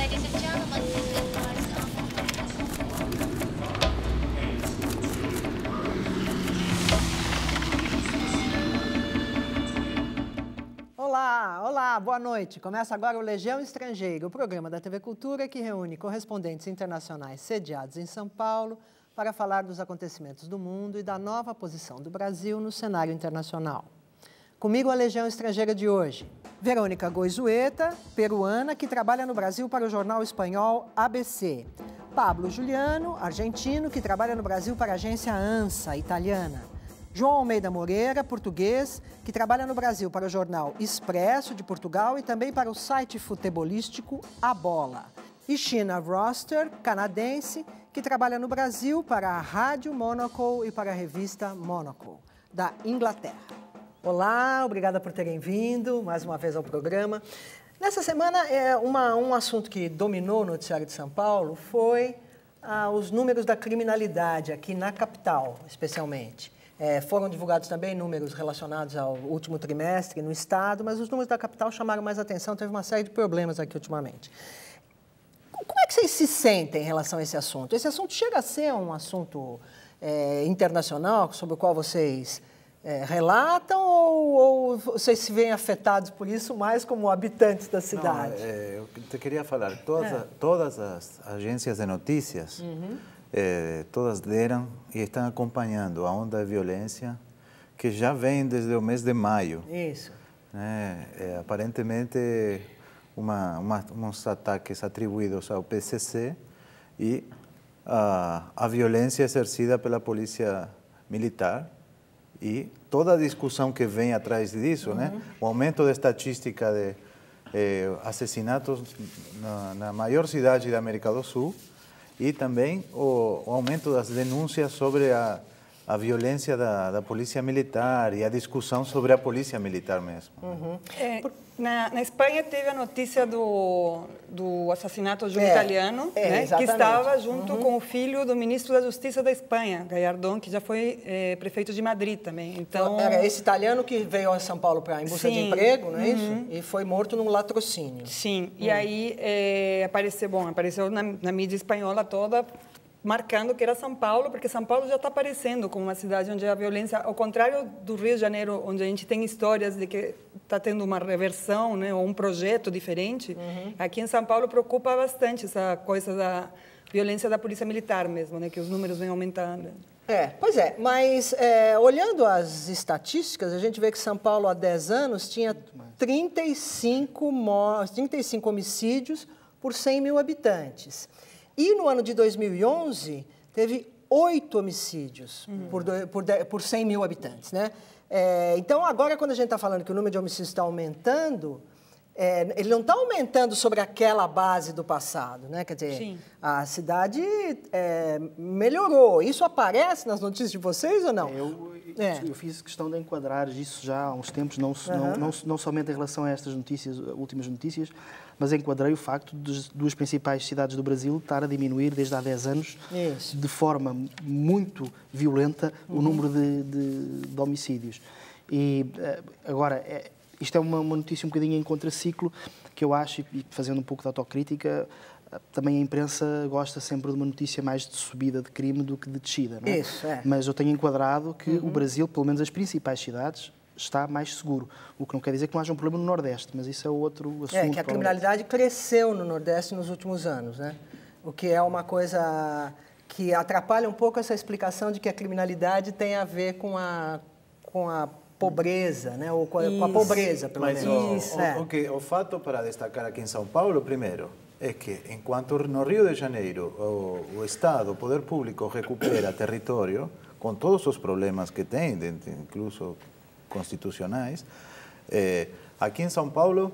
Ladies and gentlemen, please be advised. Olá, olá, boa noite. Começa agora o Legião Estrangeira, o programa da TV Cultura que reúne correspondentes internacionais sediados em São Paulo para falar dos acontecimentos do mundo e da nova posição do Brasil no cenário internacional. Comigo a Legião Estrangeira de hoje, Verônica Goizueta, peruana, que trabalha no Brasil para o jornal espanhol ABC. Pablo Juliano, argentino, que trabalha no Brasil para a agência ANSA, italiana. João Almeida Moreira, português, que trabalha no Brasil para o jornal Expresso, de Portugal, e também para o site futebolístico A Bola. E China Roster, canadense, que trabalha no Brasil para a Rádio Monaco e para a revista Monaco, da Inglaterra. Olá, obrigada por terem vindo mais uma vez ao programa. Nessa semana, um assunto que dominou o noticiário de São Paulo foi os números da criminalidade aqui na capital, especialmente. Foram divulgados também números relacionados ao último trimestre no estado, mas os números da capital chamaram mais atenção, teve uma série de problemas aqui ultimamente. Como é que vocês se sentem em relação a esse assunto? Esse assunto chega a ser um assunto internacional sobre o qual vocês relatam ou vocês se veem afetados por isso mais como habitantes da cidade? Não, eu te queria falar, todas as agências de notícias, todas deram e estão acompanhando a onda de violência que já vem desde o mês de maio. Isso. Aparentemente, uns ataques atribuídos ao PCC e a violência exercida pela polícia militar e toda a discussão que vem atrás disso, né? O aumento da estatística de assassinatos na maior cidade da América do Sul e também o aumento das denúncias sobre a violência da polícia militar e a discussão sobre a polícia militar mesmo. Na Espanha teve a notícia do assassinato de um italiano, né, que estava junto com o filho do ministro da Justiça da Espanha, Gallardón, que já foi prefeito de Madrid também. Então, era esse italiano que veio a São Paulo em busca de emprego, não é isso? E foi morto num latrocínio. Sim, e aí apareceu na mídia espanhola toda, marcando que era São Paulo, porque São Paulo já está aparecendo como uma cidade onde a violência, ao contrário do Rio de Janeiro, onde a gente tem histórias de que está tendo uma reversão, né, ou um projeto diferente, aqui em São Paulo preocupa bastante essa coisa da violência da polícia militar mesmo, né, que os números vêm aumentando. Pois é, mas olhando as estatísticas, a gente vê que São Paulo há 10 anos tinha 35 homicídios por 100 mil habitantes. E no ano de 2011, teve 8 homicídios por 100 mil habitantes, né? Então, agora, quando a gente está falando que o número de homicídios está aumentando, ele não está aumentando sobre aquela base do passado, né? Quer dizer, sim, a cidade melhorou. Isso aparece nas notícias de vocês ou não? Eu fiz questão de enquadrar isso já há uns tempos, não somente em relação a estas notícias, últimas notícias, mas enquadrei o facto de duas principais cidades do Brasil estar a diminuir desde há 10 anos, de forma muito violenta, o número de homicídios. E agora, isto é uma notícia um bocadinho em contraciclo, que eu acho, e fazendo um pouco de autocrítica, também a imprensa gosta sempre de uma notícia mais de subida de crime do que de descida, não é? Isso, Mas eu tenho enquadrado que o Brasil, pelo menos as principais cidades, está mais seguro. O que não quer dizer que não haja um problema no Nordeste, mas isso é outro assunto. Que a criminalidade cresceu no Nordeste nos últimos anos, né? O que é uma coisa que atrapalha um pouco essa explicação de que a criminalidade tem a ver com a pobreza, né? Ou com a pobreza, pelo menos. O fato para destacar aqui em São Paulo, primeiro, é que enquanto no Rio de Janeiro o Estado, o poder público recupera território, com todos os problemas que tem, incluso constitucionais, aqui em São Paulo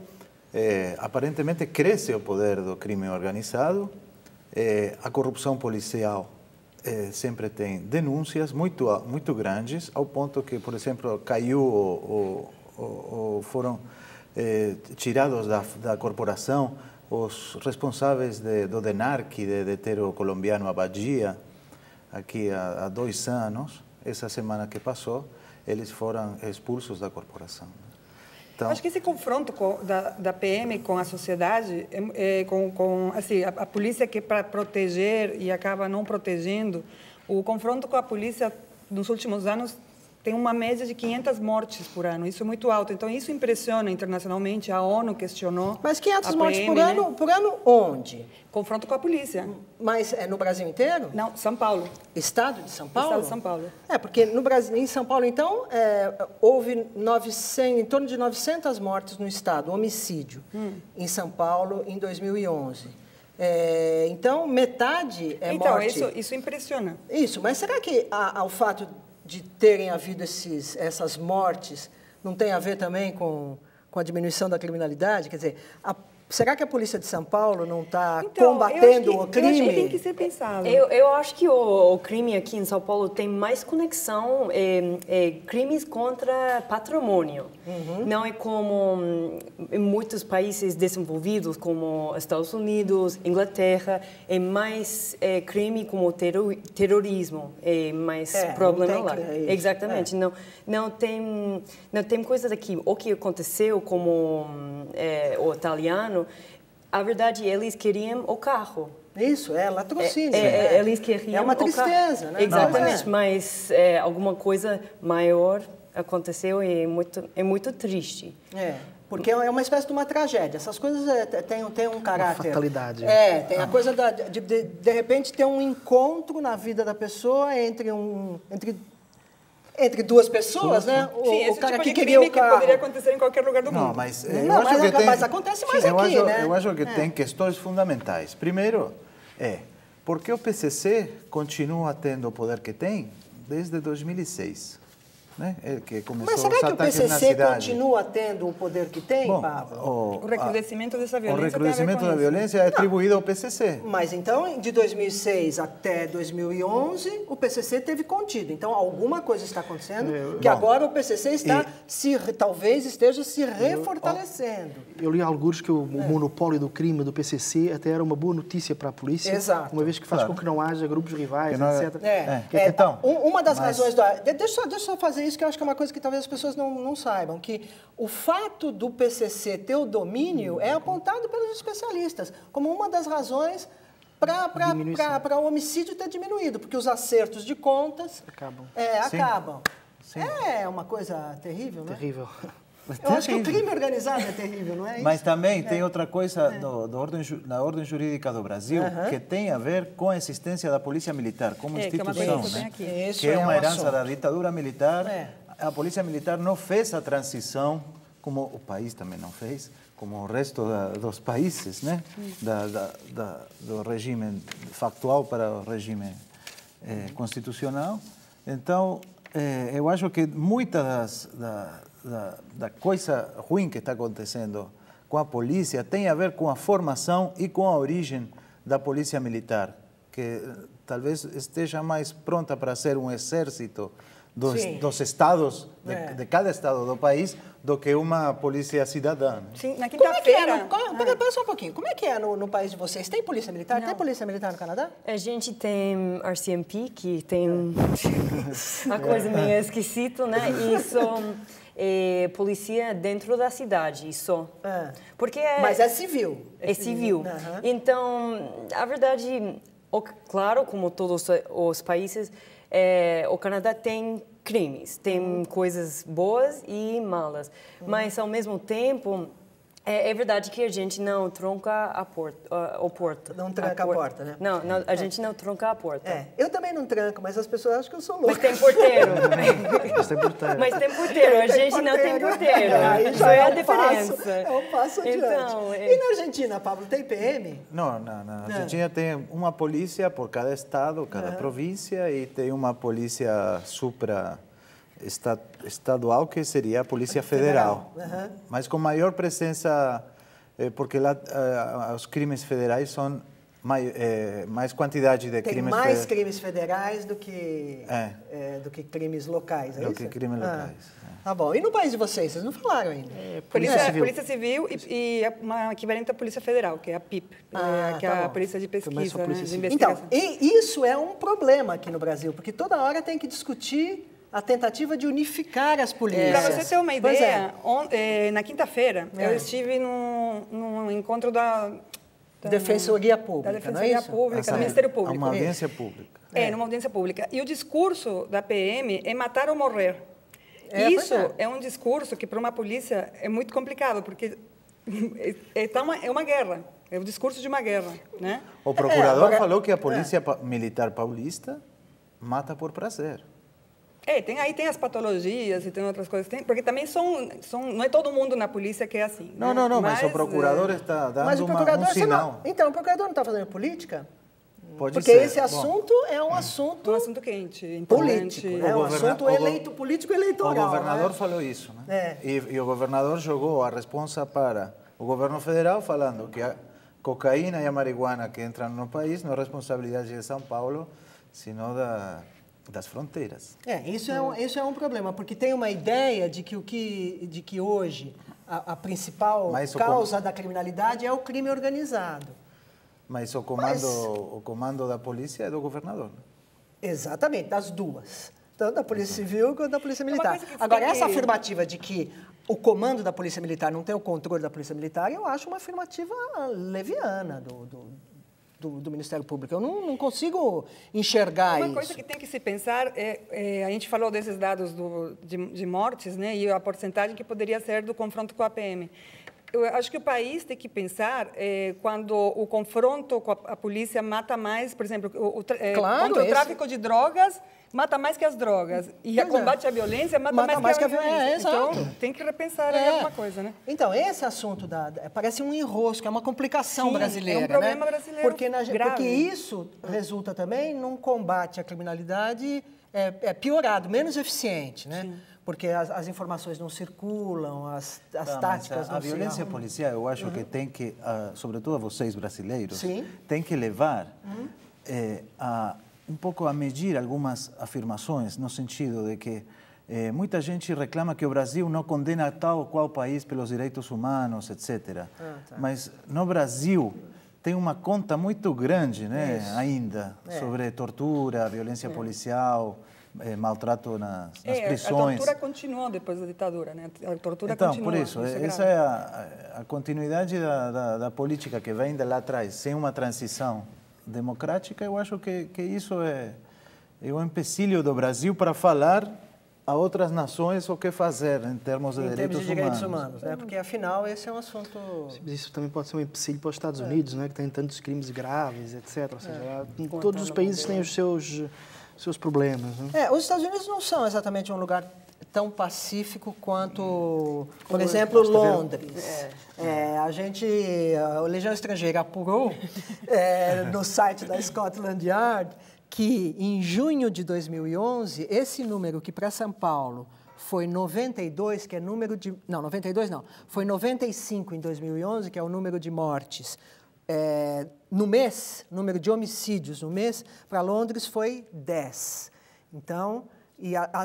aparentemente cresce o poder do crime organizado, a corrupção policial sempre tem denúncias muito grandes, ao ponto que, por exemplo, caiu foram tirados da corporação os responsáveis do DENARC, de deter o colombiano Abadia, aqui há 2 anos, essa semana que passou, eles foram expulsos da corporação. Então, acho que esse confronto da PM com a sociedade, assim, a polícia que é para proteger e acaba não protegendo, o confronto com a polícia nos últimos anos tem uma média de 500 mortes por ano. Isso é muito alto. Então, isso impressiona internacionalmente. A ONU questionou. Mas 500 a mortes PM, por ano onde? Confronto com a polícia. Mas é no Brasil inteiro? Não, São Paulo. Estado de São Paulo? Estado de São Paulo. Porque no Brasil, em São Paulo, então, houve em torno de 900 mortes no estado, homicídio, em São Paulo, em 2011. Então, metade é morte. Então, isso impressiona. Isso, mas será que o fato de terem havido essas mortes não tem a ver também com a diminuição da criminalidade? Quer dizer, será que a polícia de São Paulo não está combatendo o crime? Eu acho que tem que ser pensado. Eu acho que o crime aqui em São Paulo tem mais conexão crimes contra patrimônio. Não é como em muitos países desenvolvidos, como Estados Unidos, Inglaterra, é mais crime como terrorismo, é mais problema lá. Exatamente. Não tem coisas aqui. O que aconteceu como o italiano, a verdade, eles queriam o carro. Isso, latrocínio. Eles queriam uma tristeza, né? Exatamente, mas alguma coisa maior aconteceu e é muito triste. Porque é uma espécie de uma tragédia. Essas coisas têm um caráter... Uma fatalidade. Tem a coisa de repente ter um encontro na vida da pessoa entre duas pessoas, né? Sim, o cara tipo que de queria crime o carro. que poderia acontecer em qualquer lugar do mundo. não, mas Mas acontece mais aqui, né? Eu acho que tem questões fundamentais. Primeiro, por que o PCC continua tendo o poder que tem desde 2006? Né? Que começou Mas será os que o ataques na PCC cidade. continua tendo o poder que tem, Pablo? O recrudescimento dessa violência. O recrudescimento tem a da ver com isso. violência é atribuído ao PCC. Mas então, de 2006 até 2011, o PCC teve contido. Então, alguma coisa está acontecendo que agora o PCC está talvez esteja se refortalecendo. Eu li alguns que o monopólio do crime do PCC até era uma boa notícia para a polícia, Exato. uma vez que faz com que não haja grupos rivais, etc. Então, uma das razões... Deixa eu só fazer isso, que eu acho que é uma coisa que talvez as pessoas não saibam, que o fato do PCC ter o domínio é apontado pelos especialistas como uma das razões para o homicídio ter diminuído, porque os acertos de contas acabam. Sim. É uma coisa terrível, né? Terrível. Eu acho que o crime organizado é terrível, não é isso? Mas também tem outra coisa na ordem jurídica do Brasil que tem a ver com a existência da polícia militar como instituição, que é uma coisa que né? tem aqui. Isso que é uma herança assunto. da ditadura militar. A polícia militar não fez a transição, como o país também não fez, como o resto dos países, né? Do regime factual para o regime constitucional. Então, eu acho que muita da coisa ruim que está acontecendo com a polícia tem a ver com a formação e com a origem da polícia militar, que talvez esteja mais pronta para ser um exército dos estados, de cada estado do país, do que uma polícia cidadã. Sim, na Como é que é? quinta-feira... Pera só um pouquinho. Como é que é no país de vocês? Tem polícia militar? Tem polícia militar no Canadá? A gente tem RCMP, que tem uma coisa meio esquisita, né? Isso é polícia dentro da cidade, isso. Porque Mas é civil. É civil. Então, a verdade, claro, como todos os países, o Canadá tem crimes, tem coisas boas e malas, mas ao mesmo tempo é verdade que a gente não tranca o porto. Não tranca a porta, né? Não, a gente não tranca a porta. Eu também não tranco, mas as pessoas acham que eu sou louca. Mas tem porteiro. Mas tem porteiro. Mas tem porteiro, a gente não tem porteiro. Aí Isso é a um diferença. Passo, um passo adiante. Então, E na Argentina, Pablo, tem PM? Não, na Argentina tem uma polícia por cada estado, cada província, e tem uma polícia estadual, que seria a Polícia Federal. Mas com maior presença, porque lá os crimes federais são mais quantidade de Tem crimes mais crimes federais do que crimes locais, é do isso? que crimes locais. Tá bom. E no país de vocês? Vocês não falaram ainda. Polícia Civil e uma equivalente à Polícia Federal, que é a PIP, que é a Polícia de Pesquisa, né, de Então, investigação. e isso é um problema aqui no Brasil, porque toda hora tem que discutir a tentativa de unificar as polícias. Para você ter uma Pois ideia, na quinta-feira eu estive num encontro da Defensoria Pública, da Defensoria não é isso? Pública, do Ministério Público. Uma audiência pública. Numa audiência pública. E o discurso da PM é matar ou morrer. Pois é. É um discurso que, para uma polícia, é muito complicado, porque é uma guerra. É o discurso de uma guerra, né? O procurador falou que a Polícia Militar Paulista mata por prazer. Tem as patologias e tem outras coisas. Porque também não é todo mundo na polícia que é assim. Não, né? mas o procurador está dando um sinal. Então, o procurador não está fazendo política? Pode Porque ser. esse assunto é um assunto Um assunto quente, político, importante. é um assunto político-eleitoral. O governador falou isso, né? E o governador jogou a responsa para o governo federal, falando que a cocaína e a marihuana que entram no país não é responsabilidade de São Paulo, sino das fronteiras. Isso é um problema, porque tem uma ideia de que hoje a principal causa da criminalidade é o crime organizado. Mas o comando da polícia é do governador. Né? Exatamente, das duas. Tanto da Polícia Civil quanto da Polícia Militar. Agora, essa afirmativa de que o comando da Polícia Militar não tem o controle da Polícia Militar, eu acho uma afirmativa leviana do Ministério Público. Eu não consigo enxergar isso. Uma coisa que tem que se pensar a gente falou desses dados de mortes, né, e a porcentagem que poderia ser do confronto com a PM. Eu acho que o país tem que pensar quando o confronto com a polícia mata mais, por exemplo, contra o tráfico de drogas, mata mais que as drogas. E o combate à violência mata mais que a violência. Então, tem que repensar alguma coisa, né? Então, esse assunto parece um enrosco, é uma complicação brasileira. É um problema brasileiro porque isso resulta também num combate à criminalidade piorado, menos eficiente, né? Sim. Porque as informações não circulam, as táticas não circulam. A violência policial, eu acho que tem que, sobretudo a vocês brasileiros, Sim. tem que levar um pouco a medir algumas afirmações, no sentido de que muita gente reclama que o Brasil não condena tal ou qual país pelos direitos humanos, etc. Mas no Brasil tem uma conta muito grande, né, ainda, sobre tortura, violência policial, maltrato nas prisões. A tortura continuou depois da ditadura, né? A tortura então, continua. por isso, essa é a continuidade da política que vem de lá atrás. Sem uma transição democrática, eu acho que isso é um empecilho do Brasil para falar a outras nações o que fazer em termos de direitos humanos. Né? Porque, afinal, esse é um assunto... Isso também pode ser um empecilho para os Estados Unidos, né? Que tem tantos crimes graves, etc. Ou seja, todos os países têm os seus problemas. Né? Os Estados Unidos não são exatamente um lugar tão pacífico quanto, por exemplo, Londres. A Legião Estrangeira apurou no site da Scotland Yard que, em junho de 2011, esse número que para São Paulo foi 92, que é número de... Não, 92 não. Foi 95 em 2011, que é o número de mortes. No mês, número de homicídios no mês, para Londres foi 10. Então,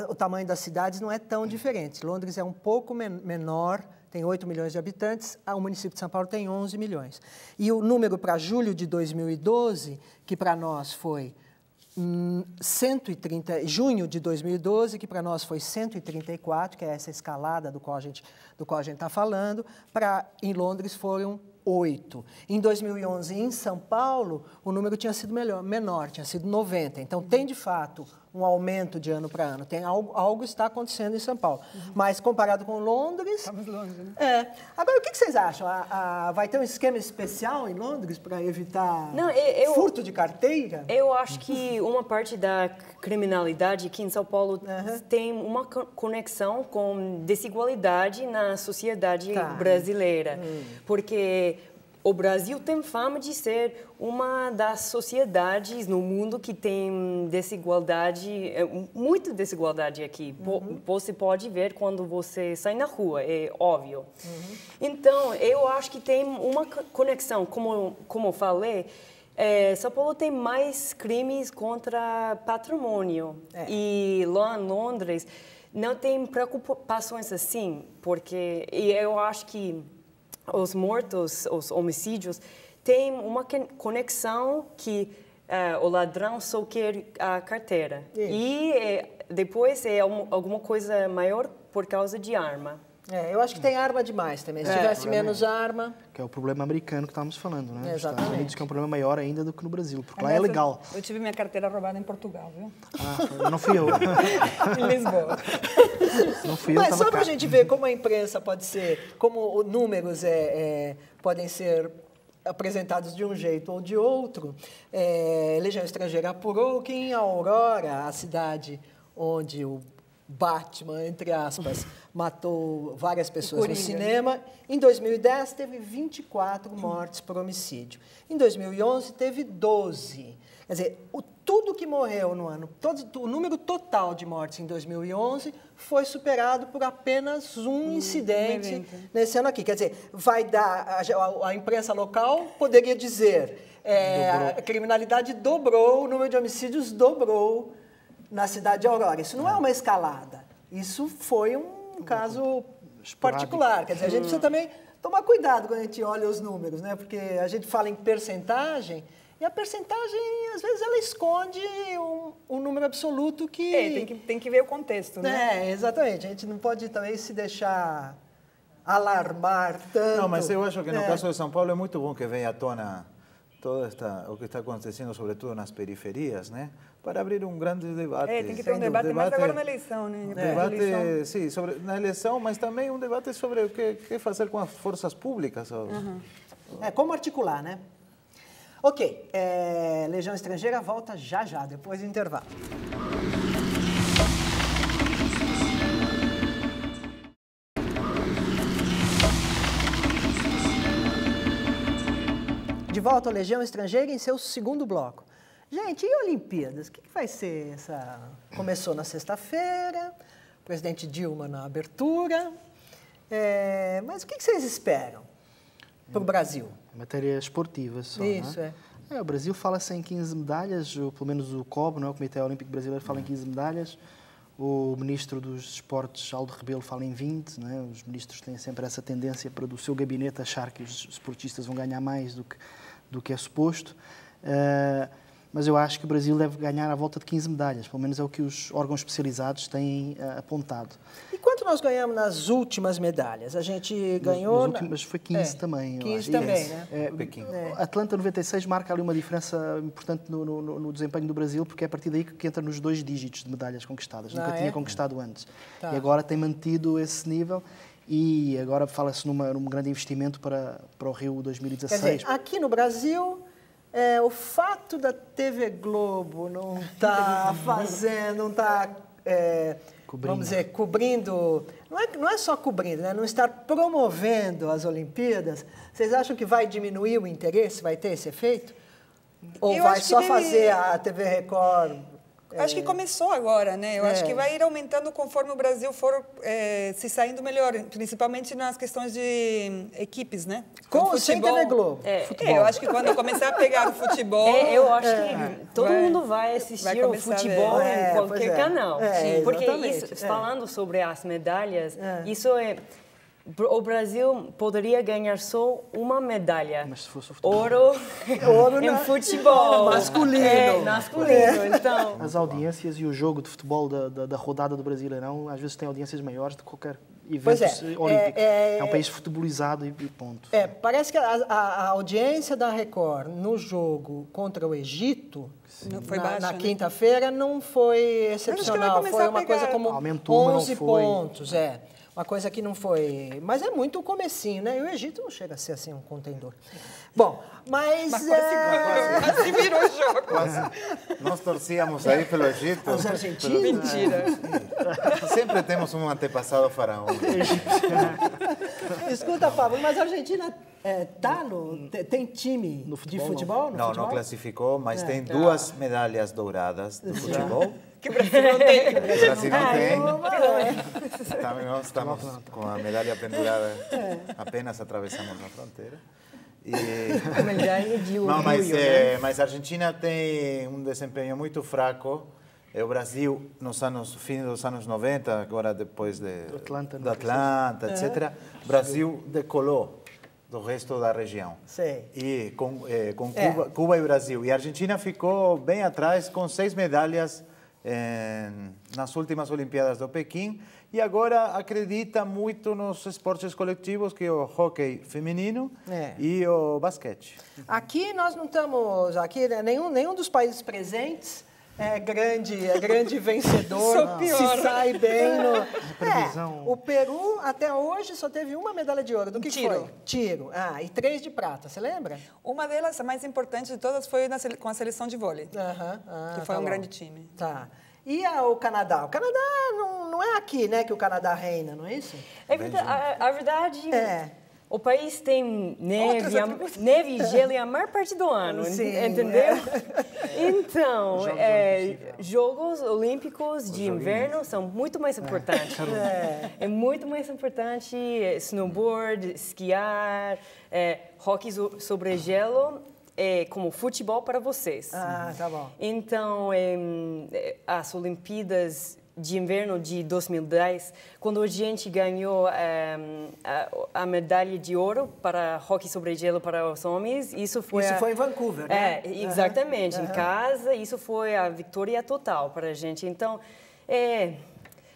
o tamanho das cidades não é tão diferente. Londres é um pouco menor, tem 8 milhões de habitantes, o município de São Paulo tem 11 milhões. E o número para julho de 2012, que para nós foi 130, junho de 2012, que para nós foi 134, que é essa escalada do qual a gente está falando, em Londres foram 8. Em 2011, em São Paulo, o número tinha sido menor, tinha sido 90. Então, tem, de fato, um aumento de ano para ano. Algo está acontecendo em São Paulo. Mas, comparado com Londres... Estamos longe, né? Agora, o que vocês acham? Vai ter um esquema especial em Londres para evitar furto de carteira? Eu acho que uma parte da criminalidade aqui em São Paulo tem uma conexão com desigualdade na sociedade brasileira. Porque o Brasil tem fama de ser uma das sociedades no mundo que tem desigualdade, muita desigualdade aqui. Você pode ver quando você sai na rua, é óbvio. Então, eu acho que tem uma conexão, como eu falei, São Paulo tem mais crimes contra patrimônio. E lá em Londres não tem preocupações assim, porque eu acho que os mortos, os homicídios, têm uma conexão que o ladrão só quer a carteira. Isso. E depois é alguma coisa maior por causa de arma. Eu acho que tem arma demais também. Se tivesse menos arma... Que é o problema americano que estávamos falando, né? Os Estados Exatamente. Unidos, que é um problema maior ainda do que no Brasil, porque lá é Aliás, legal. Eu tive minha carteira roubada em Portugal, viu? Não fui eu. Em Lisboa. Não fui eu, Mas estava só para cá. a gente ver como a imprensa pode ser, como números podem ser apresentados de um jeito ou de outro, Legião Estrangeira apurou que em Aurora, a cidade onde o Batman, entre aspas, matou várias pessoas no cinema, em 2010 teve 24 mortes por homicídio. Em 2011 teve 12. Quer dizer, tudo que morreu no ano, o número total de mortes em 2011 foi superado por apenas um incidente nesse ano aqui. Quer dizer, vai dar, a imprensa local poderia dizer, a criminalidade dobrou, o número de homicídios dobrou na cidade de Aurora. Isso não é uma escalada, isso foi um caso particular. Quer dizer, a gente precisa também tomar cuidado quando a gente olha os números, né? Porque a gente fala em percentagem, e a percentagem, às vezes, ela esconde um número absoluto que... Tem que ver o contexto, né? Exatamente. A gente não pode também se deixar alarmar tanto. Não, mas eu acho que no caso de São Paulo é muito bom que venha à tona o que está acontecendo, sobretudo nas periferias, né? Para abrir um grande debate. Tem que ter um debate, mas agora na eleição, né? Debate, sim, na eleição, mas também um debate sobre o que fazer com as forças públicas. Como articular, né? Ok, Legião Estrangeira volta já, depois do intervalo. De volta ao Legião Estrangeira em seu segundo bloco. Gente, e Olimpíadas? O que vai ser essa... Começou na sexta-feira, presidente Dilma na abertura, mas o que vocês esperam para o Brasil? Matéria esportiva só, Isso, né? O Brasil fala-se em 15 medalhas, ou pelo menos o COB, o Comitê Olímpico Brasileiro, fala em 15 medalhas. O ministro dos Esportes, Aldo Rebelo, fala em 20. Né? Os ministros têm sempre essa tendência para do seu gabinete achar que os esportistas vão ganhar mais do que é suposto. Mas eu acho que o Brasil deve ganhar à volta de 15 medalhas, pelo menos é o que os órgãos especializados têm apontado. E quanto nós ganhamos nas últimas medalhas? A gente ganhou... Nas últimas foi 15 também. 15 também, né? Pequim. Atlanta 96 marca ali uma diferença importante no desempenho do Brasil, porque é a partir daí que entra nos 2 dígitos de medalhas conquistadas. Nunca tinha conquistado antes. Tá. E agora tem mantido esse nível e agora fala-se num grande investimento para o Rio 2016. Quer dizer, aqui no Brasil... o fato da TV Globo não estar fazendo, não estar, vamos dizer, cobrindo, não é só cobrindo, né? Não estar promovendo as Olimpíadas, vocês acham que vai diminuir o interesse, vai ter esse efeito? Ou Eu vai acho que só deve- fazer a TV Record? Acho que começou agora, né? Eu acho que vai ir aumentando conforme o Brasil for se saindo melhor, principalmente nas questões de equipes, né? Com ou sem TV Globo? Eu acho que quando começar a pegar o futebol... Eu acho que todo mundo vai assistir vai o começar a futebol ver. em Pois qualquer é. canal. Porque Exatamente. isso, falando sobre as medalhas, isso é... O Brasil poderia ganhar só uma medalha. Mas se fosse o futebol. Ouro em futebol. Masculino. Masculino, então... As audiências e o jogo de futebol da rodada do Brasileirão às vezes tem audiências maiores de qualquer Pois evento é. olímpico. É um país futebolizado e ponto. Parece que a audiência da Record no jogo contra o Egito, Não foi na baixa, né? quinta-feira, não foi excepcional. começar Foi a uma coisa pegar. como Aumentou, mas não 11 foi. pontos. Uma coisa que não foi... Mas é muito o comecinho, né? E o Egito não chega a ser assim um contendor. Bom, mas... Quase virou jogo. Nós torcíamos aí pelo Egito. Os argentinos? Mentira. Sempre temos um antepassado faraó. Escuta, Pablo, mas a Argentina tem time de futebol? Não, não classificou, mas tem 2 medalhas douradas do futebol. Que o Brasil não tem. O Brasil não tem. Também nós estamos com a medalha pendurada, apenas atravessamos a fronteira. A medalha de Não, orgulho, né? mas a Argentina tem um desempenho muito fraco. O Brasil, fim dos anos 90, agora depois Atlanta, do Atlanta, etc., o Brasil decolou. do resto da região. Sei. E com Cuba e Brasil. E a Argentina ficou bem atrás com 6 medalhas nas últimas Olimpíadas do Pequim. E agora acredita muito nos esportes coletivos, que é o hóquei feminino e o basquete. Aqui nós não estamos, né, nenhum dos países presentes é grande vencedor, Sou pior. se sai bem no... previsão. o Peru até hoje só teve uma medalha de ouro. Do que Tiro. foi? Tiro. E 3 de prata, você lembra? Uma delas, a mais importante de todas, foi com a seleção de vôlei, que foi tá um bom. grande time. Tá. E o Canadá? O Canadá não é aqui, né, que o Canadá reina, não é isso? É verdade, a verdade, É. o país tem neve e gelo a maior parte do ano, Sim, entendeu? Então, Jogos Olímpicos de Inverno são muito mais importantes. É muito mais importante snowboard, esquiar, hóquei sobre gelo. Como futebol para vocês. Tá bom. Então, as Olimpíadas de Inverno de 2010, quando a gente ganhou a medalha de ouro para hóquei sobre gelo para os homens, isso foi em Vancouver, né? Exatamente, em casa, isso foi a vitória total para a gente. Então,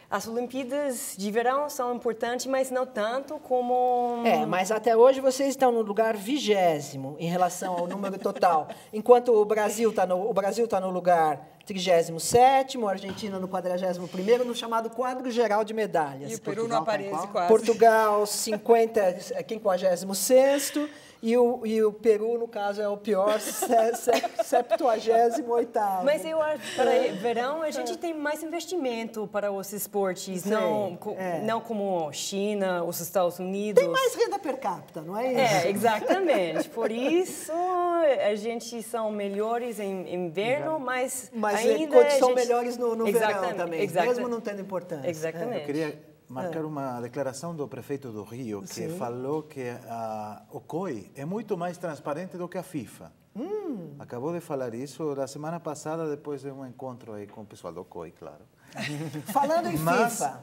as Olimpíadas de verão são importantes, mas não tanto como... Mas até hoje vocês estão no lugar 20º em relação ao número total. Enquanto o Brasil está no lugar 37º, a Argentina no 41º, no chamado quadro geral de medalhas. E o Peru não aparece quase. Portugal, 56º. E o Peru, no caso, é o pior, 78º. Mas eu acho que para verão a gente tem mais investimento para os esportes, não como China, os Estados Unidos. Tem mais renda per capita, não é isso? Exatamente. Por isso a gente são melhores em inverno, mas ainda são melhores no verão também, mesmo não tendo importância. Exatamente. Eu queria marcar uma declaração do prefeito do Rio, que falou que o COI é muito mais transparente do que a FIFA. Acabou de falar isso na semana passada, depois de um encontro aí com o pessoal do COI, claro. Falando em FIFA...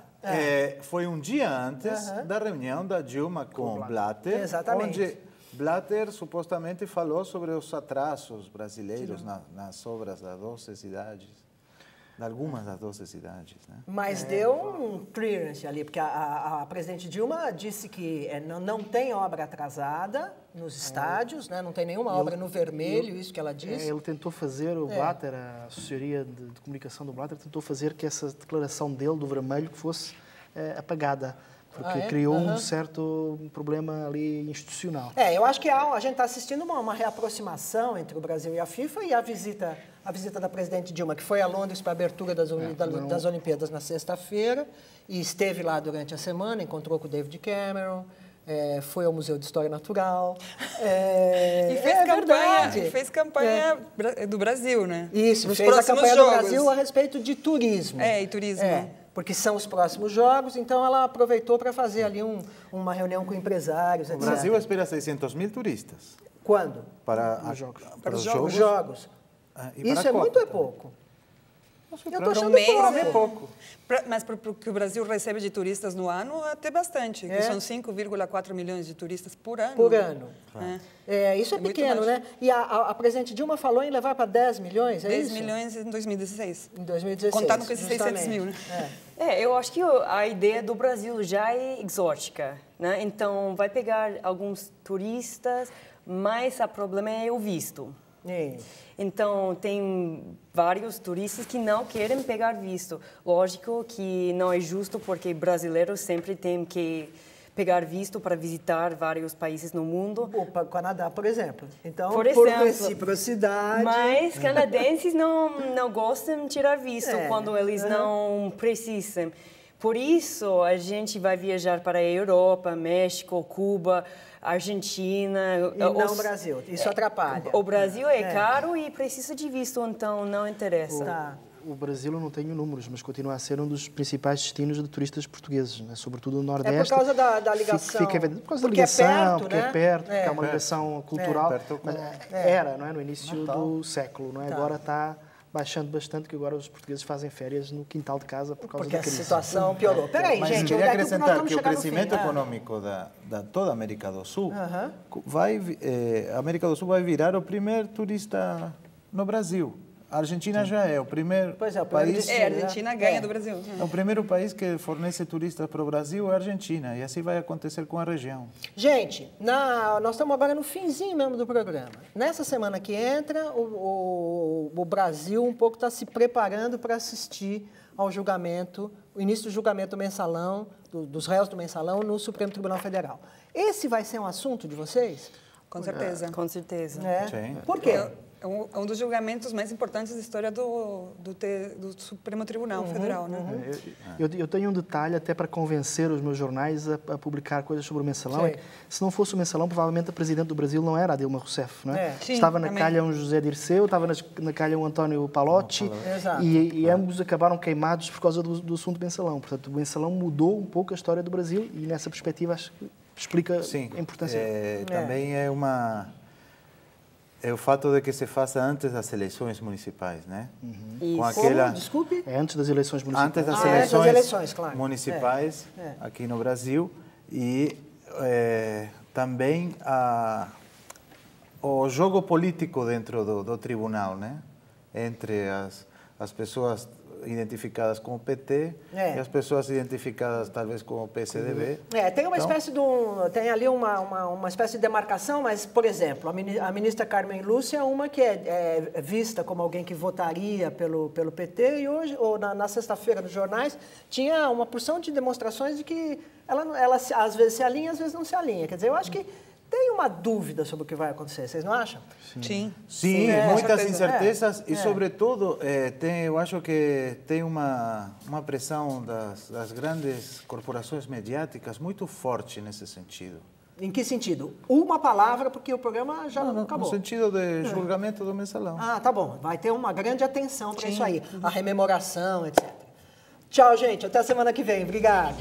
foi um dia antes da reunião da Dilma com Blatter, Exatamente. onde Blatter supostamente falou sobre os atrasos brasileiros nas obras das 12 cidades. De algumas das 12 cidades, né? Mas deu um clearance ali, porque a presidente Dilma disse que não tem obra atrasada nos estádios, né? Não tem nenhuma obra no vermelho, isso que ela disse. Ele tentou fazer, o Blatter, a assessoria de comunicação do Blatter, tentou fazer que essa declaração dele do vermelho fosse apagada, porque criou um certo problema ali institucional. Eu acho que a gente está assistindo uma reaproximação entre o Brasil e a FIFA, e a visita da presidente Dilma, que foi a Londres para a abertura das Olimpíadas na sexta-feira, e esteve lá durante a semana, encontrou com o David Cameron, foi ao Museu de História Natural. E fez campanha do Brasil, né? Isso, fez a campanha do Brasil a respeito de turismo. E turismo. Porque são os próximos Jogos, então ela aproveitou para fazer ali uma reunião com empresários, etc. O Brasil espera 600 mil turistas. Quando? Para os Jogos. Isso é muito ou é pouco? Eu estou achando pouco. Mas para o que o Brasil recebe de turistas no ano, até bastante. Que são 5,4 milhões de turistas por ano. Por ano. Isso é pequeno, né? E a presidente Dilma falou em levar para 10 milhões, é isso? 10 milhões em 2016. Em 2016. Contando com esses 600 mil, né? Eu acho que a ideia do Brasil já é exótica, né? Então, vai pegar alguns turistas, mas o problema é o visto. Então, tem vários turistas que não querem pegar visto. Lógico que não é justo, porque brasileiros sempre têm que pegar visto para visitar vários países no mundo. O Canadá, por exemplo. Então, por reciprocidade... Mas canadenses não gostam de tirar visto quando eles não precisam. Por isso, a gente vai viajar para a Europa, México, Cuba, Argentina... E não o Brasil, isso atrapalha. O Brasil é caro e precisa de visto, então não interessa. O Brasil, eu não tenho números, mas continua a ser um dos principais destinos de turistas portugueses, né? Sobretudo no Nordeste. Por causa da ligação. Por causa da ligação, porque é perto, porque é uma perto. ligação cultural. Era, não é? No início do século, não é? Agora está baixando bastante, que agora os portugueses fazem férias no quintal de casa por causa Porque da a crise. situação piorou. Peraí, Mas gente, queria daqui a pouco nós acrescentar vamos que o chegar no crescimento fim. econômico da toda a América do Sul, Aham. a América do Sul vai virar o primeiro turista no Brasil. A Argentina já é o primeiro Pois é, o primeiro país. destino. A Argentina ganha do Brasil. É o primeiro país que fornece turistas para o Brasil, é a Argentina, e assim vai acontecer com a região. Gente, nós estamos agora no finzinho mesmo do programa. Nessa semana que entra, o Brasil um pouco está se preparando para assistir ao julgamento, o início do julgamento do mensalão, dos réus do mensalão no Supremo Tribunal Federal. Esse vai ser um assunto de vocês? Com certeza. Com certeza. Né? Sim. Por quê? É um dos julgamentos mais importantes da história do Supremo Tribunal Federal, né? Eu tenho um detalhe até para convencer os meus jornais a publicar coisas sobre o mensalão. Sim. É que, se não fosse o mensalão, provavelmente a presidente do Brasil não era a Dilma Rousseff, não é? É. Sim, Estava na também. calha um José Dirceu, estava na calha um António Palotti, Exato. e ambos acabaram queimados por causa do assunto do mensalão. Portanto, o mensalão mudou um pouco a história do Brasil e nessa perspectiva acho que explica Sim, a importância. também é o fato de que se faça antes das eleições municipais, né? Com Como? Desculpe? É antes das eleições municipais. Antes das antes das eleições, claro. municipais aqui no Brasil e também o jogo político dentro do tribunal, né? Entre as pessoas identificadas com o PT e as pessoas identificadas talvez com o PSDB. Tem uma espécie tem ali uma espécie de demarcação, mas, por exemplo, a ministra Carmen Lúcia é uma que é vista como alguém que votaria pelo PT e hoje, ou na sexta-feira nos jornais, tinha uma porção de demonstrações de que ela às vezes se alinha, às vezes não se alinha. Quer dizer, eu acho que tem uma dúvida sobre o que vai acontecer, vocês não acham? Sim. Sim, muitas incertezas e, É. sobretudo, eu acho que tem uma pressão das grandes corporações mediáticas muito forte nesse sentido. Em que sentido? Uma palavra, porque o programa já No acabou. sentido de julgamento do mensalão. Ah, tá bom. Vai ter uma grande atenção para isso aí. A rememoração, etc. Tchau, gente. Até a semana que vem. Obrigada.